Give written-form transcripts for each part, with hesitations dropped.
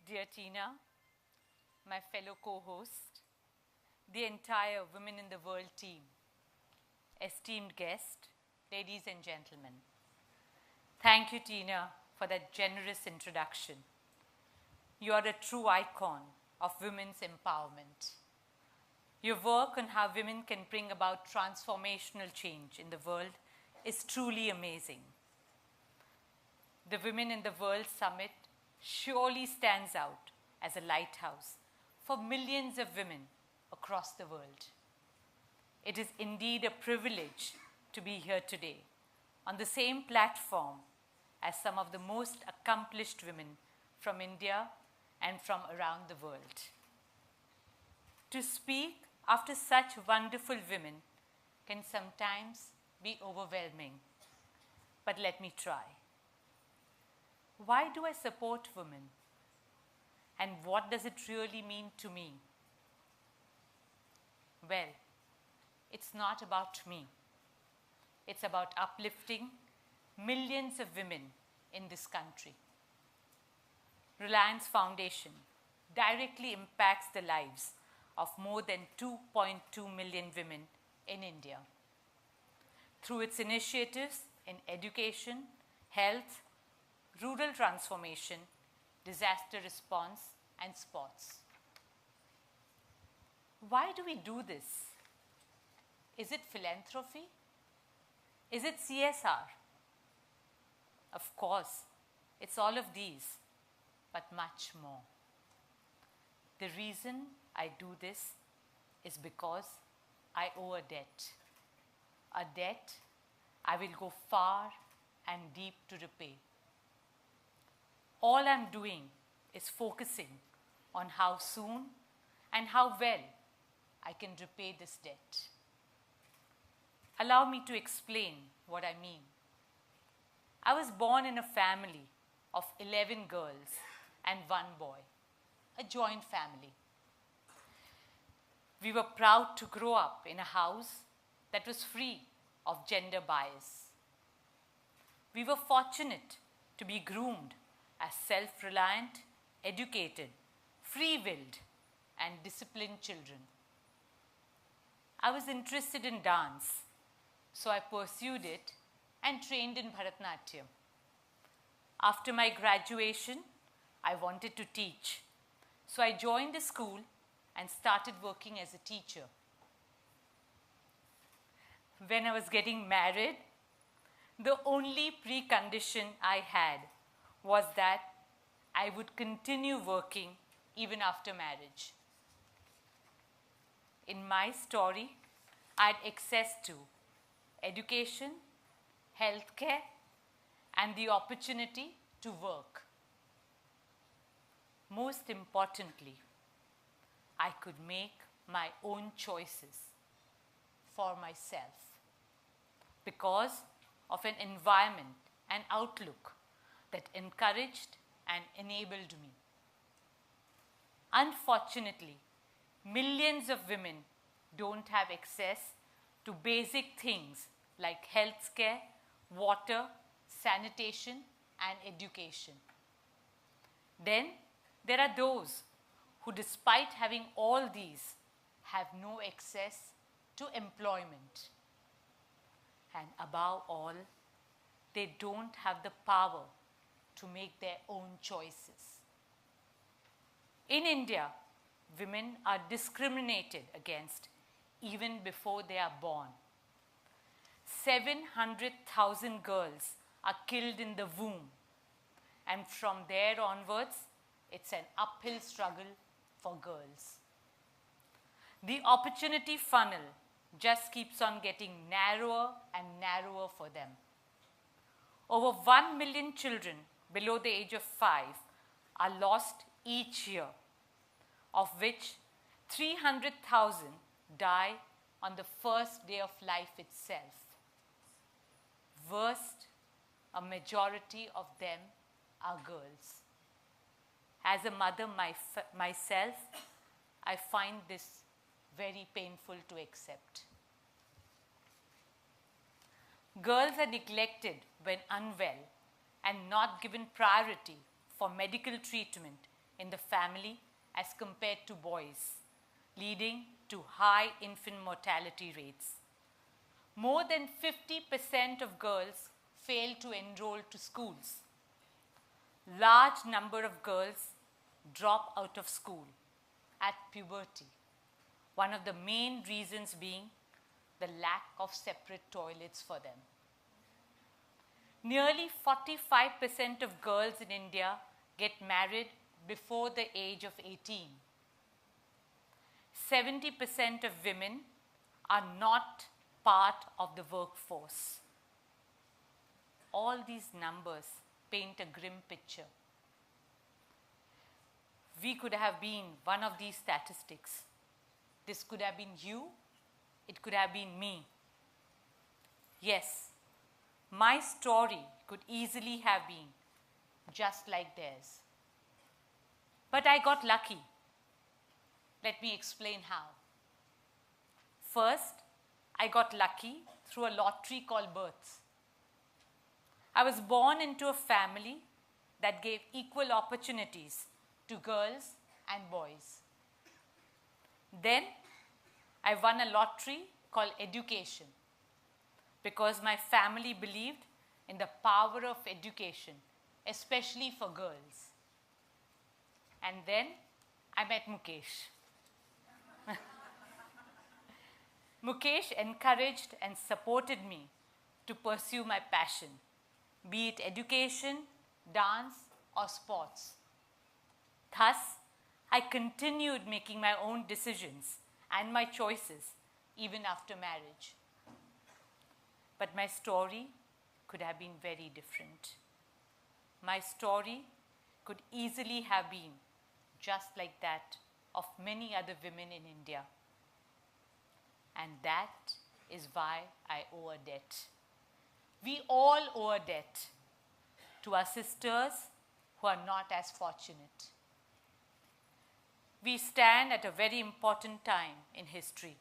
Dear Tina, my fellow co-host, the entire Women in the World team, esteemed guest, ladies and gentlemen. Thank you, Tina, for that generous introduction. You are a true icon of women's empowerment. Your work on how women can bring about transformational change in the world is truly amazing. The Women in the World Summit surely stands out as a lighthouse for millions of women across the world. It is indeed a privilege to be here today on the same platform as some of the most accomplished women from India and from around the world. To speak after such wonderful women can sometimes be overwhelming, but let me try. Why do I support women? And what does it really mean to me? Well, it's not about me. It's about uplifting millions of women in this country. Reliance Foundation directly impacts the lives of more than 2.2 million women in India. Through its initiatives in education, health, rural transformation, disaster response, and sports. Why do we do this? Is it philanthropy? Is it CSR? Of course, it's all of these, but much more. The reason I do this is because I owe a debt I will go far and deep to repay. All I'm doing is focusing on how soon and how well I can repay this debt. Allow me to explain what I mean. I was born in a family of 11 girls and 1 boy, a joint family. We were proud to grow up in a house that was free of gender bias. We were fortunate to be groomed as self-reliant, educated, free-willed, and disciplined children. I was interested in dance, so I pursued it and trained in Bharatanatyam. After my graduation, I wanted to teach, so I joined a school and started working as a teacher. When I was getting married, the only precondition I had was that I would continue working even after marriage. In my story, I had access to education, healthcare, and the opportunity to work. Most importantly, I could make my own choices for myself because of an environment and outlook that encouraged and enabled me. Unfortunately, millions of women don't have access to basic things like healthcare, water, sanitation, and education. Then there are those who, despite having all these, have no access to employment. And above all, they don't have the power to make their own choices. In India, women are discriminated against even before they are born. 700,000 girls are killed in the womb, and from there onwards, it's an uphill struggle for girls. The opportunity funnel just keeps on getting narrower and narrower for them. Over 1 million children below the age of 5 are lost each year, of which 300,000 die on the first day of life itself. Worst, a majority of them are girls. As a mother myself, I find this very painful to accept. Girls are neglected when unwell and not given priority for medical treatment in the family as compared to boys, leading to high infant mortality rates. More than 50% of girls fail to enroll to schools. Large number of girls drop out of school at puberty. One of the main reasons being the lack of separate toilets for them. Nearly 45% of girls in India get married before the age of 18. 70% of women are not part of the workforce. All these numbers paint a grim picture. We could have been one of these statistics. This could have been you, it could have been me. Yes, my story could easily have been just like theirs. But I got lucky. Let me explain how. First, I got lucky through a lottery called births. I was born into a family that gave equal opportunities to girls and boys. Then, I won a lottery called education because my family believed in the power of education, especially for girls. And then, I met Mukesh. Mukesh encouraged and supported me to pursue my passion, be it education, dance, or sports. Thus, I continued making my own decisions and my choices even after marriage. But my story could have been very different. My story could easily have been just like that of many other women in India. And that is why I owe a debt. We all owe a debt to our sisters who are not as fortunate. We stand at a very important time in history,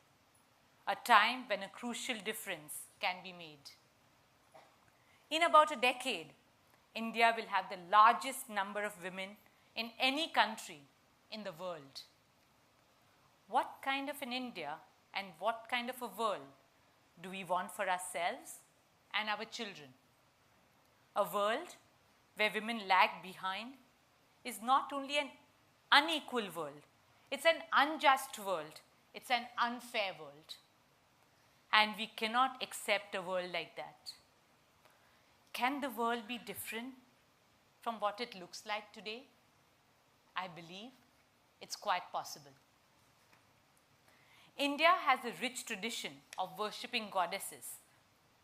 a time when a crucial difference can be made. In about a decade, India will have the largest number of women in any country in the world. What kind of an India and what kind of a world do we want for ourselves and our children? A world where women lag behind is not only an unequal world, it's an unjust world, it's an unfair world. And we cannot accept a world like that. Can the world be different from what it looks like today? I believe it's quite possible. India has a rich tradition of worshipping goddesses.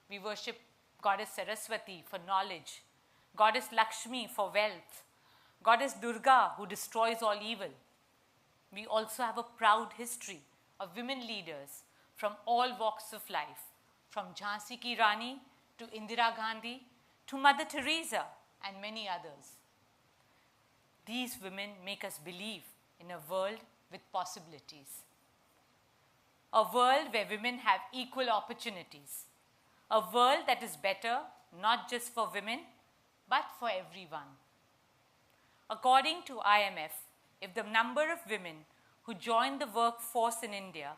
We worship Goddess Saraswati for knowledge, Goddess Lakshmi for wealth, Goddess Durga who destroys all evil. We also have a proud history of women leaders from all walks of life, from Jhansi Ki Rani to Indira Gandhi to Mother Teresa and many others. These women make us believe in a world with possibilities. A world where women have equal opportunities. A world that is better not just for women, but for everyone. According to IMF, if the number of women who join the workforce in India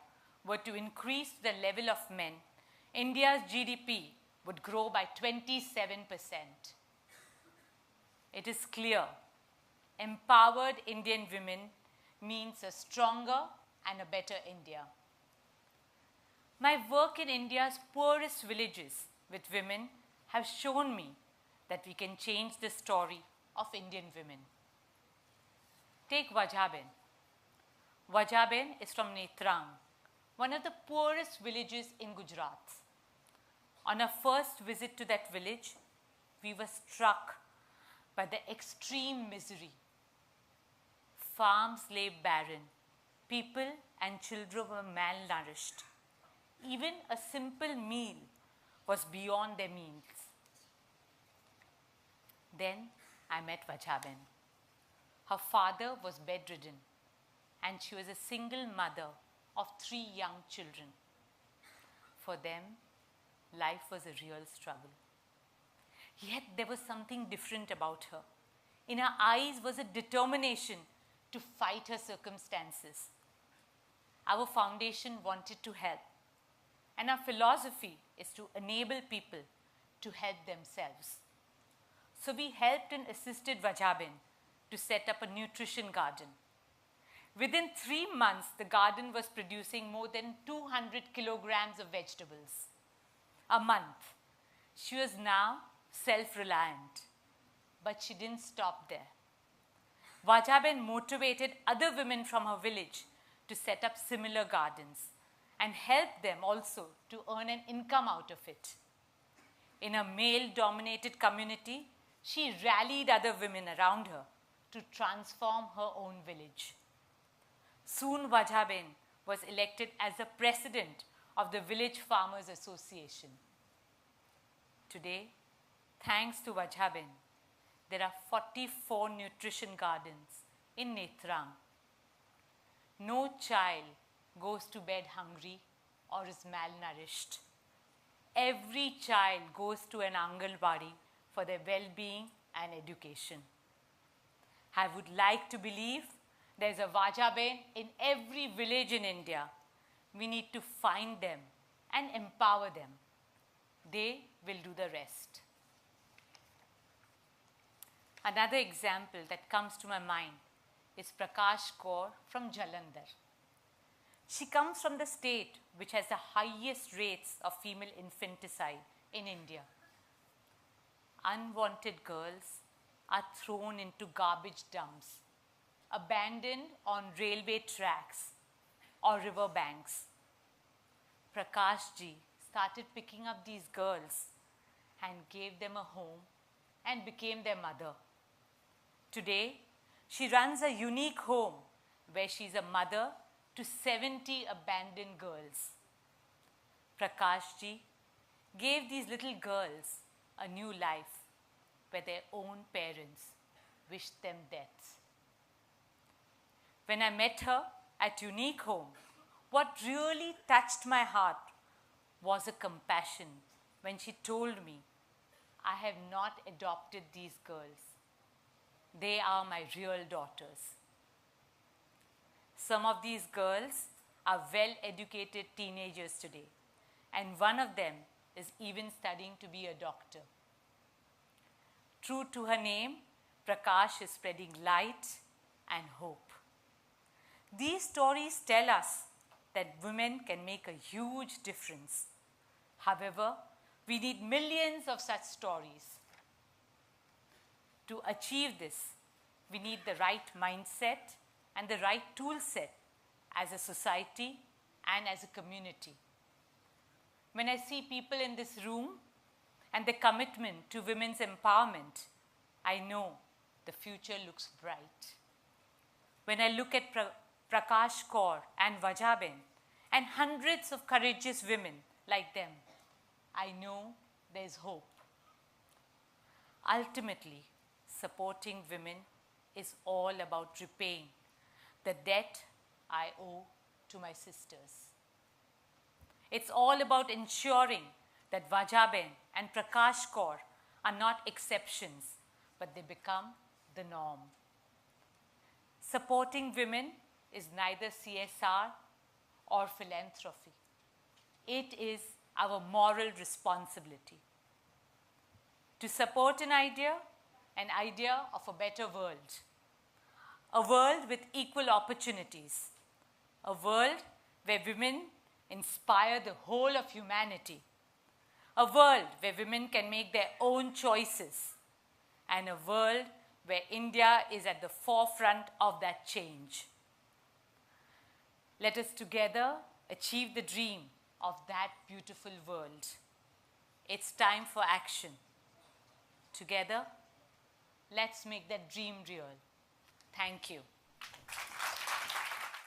were to increase the level of men, India's GDP would grow by 27%. It is clear, empowered Indian women means a stronger and a better India. My work in India's poorest villages with women have shown me that we can change the story of Indian women. Take Vajaben. Vajaben is from Netrang, one of the poorest villages in Gujarat. On our first visit to that village, we were struck by the extreme misery. Farms lay barren. People and children were malnourished. Even a simple meal was beyond their means. Then I met Vajaben. Her father was bedridden and she was a single mother of 3 young children. For them, life was a real struggle. Yet there was something different about her. In her eyes was a determination to fight her circumstances. Our foundation wanted to help, and our philosophy is to enable people to help themselves. So we helped and assisted Vajaben to set up a nutrition garden. Within 3 months, the garden was producing more than 200 kilograms of vegetables a month. She was now self-reliant, but she didn't stop there. Vajaben motivated other women from her village to set up similar gardens and helped them also to earn an income out of it. In a male-dominated community, she rallied other women around her to transform her own village. Soon Vajaben was elected as the president of the Village Farmers Association. Today, thanks to Vajaben, there are 44 nutrition gardens in Netrang. No child goes to bed hungry or is malnourished. Every child goes to an Anganwadi for their well-being and education. I would like to believe there's a Vajaben in every village in India. We need to find them and empower them. They will do the rest. Another example that comes to my mind is Prakash Kaur from Jalandhar. She comes from the state which has the highest rates of female infanticide in India. Unwanted girls are thrown into garbage dumps, abandoned on railway tracks or river banks. Prakash ji started picking up these girls and gave them a home and became their mother. Today, she runs a unique home where she's a mother to 70 abandoned girls. Prakash ji gave these little girls a new life where their own parents wished them death. When I met her at Unique Home, what really touched my heart was a compassion when she told me, I have not adopted these girls. They are my real daughters. Some of these girls are well-educated teenagers today, and one of them is even studying to be a doctor. True to her name, Prakash is spreading light and hope. These stories tell us that women can make a huge difference. However, we need millions of such stories. To achieve this, we need the right mindset and the right tool set as a society and as a community. When I see people in this room and the commitment to women's empowerment, I know the future looks bright. When I look at Prakash Kaur and Vajaben and hundreds of courageous women like them, I know there's hope. Ultimately, supporting women is all about repaying the debt I owe to my sisters. It's all about ensuring that Vajaben and Prakash Kaur are not exceptions, but they become the norm. Supporting women is neither CSR or philanthropy. It is our moral responsibility to support an idea of a better world, a world with equal opportunities, a world where women inspire the whole of humanity, a world where women can make their own choices, and a world where India is at the forefront of that change. Let us together achieve the dream of that beautiful world. It's time for action. Together, let's make that dream real. Thank you.